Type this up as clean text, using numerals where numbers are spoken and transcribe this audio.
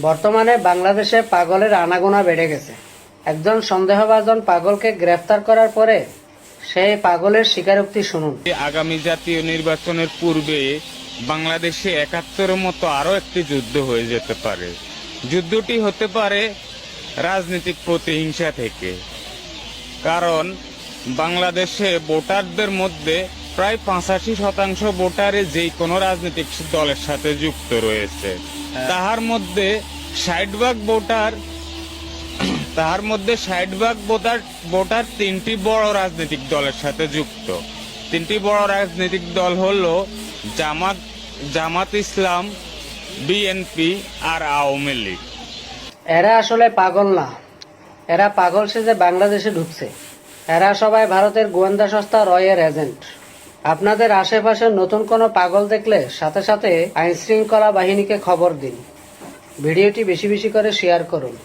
বর্তমানে বাংলাদেশে পাগলের আনাগোনা বেড়ে গেছে। একজন সন্দেহভাজন পাগলকে গ্রেফতার করার পরে সেই পাগলের স্বীকারোক্তি শুনুন। আগামী জাতীয় নির্বাচনের পূর্বে বাংলাদেশে ৭১-এর মতো আরো একটি যুদ্ধ হয়ে যেতে পারে। যুদ্ধটি হতে পারে রাজনৈতিক প্রতিহিংসা থেকে, কারণ বাংলাদেশে ভোটারদের মধ্যে প্রায় ৮৫% ভোটারে যেই কোনো রাজনৈতিক দলের সাথে যুক্ত রয়েছে। তাহার মধ্যে ৬০% ভোটার ৩টি বড় রাজনৈতিক দলের সাথে যুক্ত। ৩টি বড় রাজনৈতিক দল হলো জামাত ইসলাম, বিএনপি আর আওয়ামী লীগ। এরা আসলে পাগল না, এরা পাগল সেজে বাংলাদেশে ঢুকছে। এরা সবাই ভারতের গোয়েন্দা সংস্থা রয়ের এজেন্ট। আপনাদের আশেপাশে নতুন কোনো পাগল দেখলে সাথে সাথে আইনশৃঙ্খলা বাহিনীকে খবর দিন। ভিডিওটি বেশি বেশি করে শেয়ার করুন।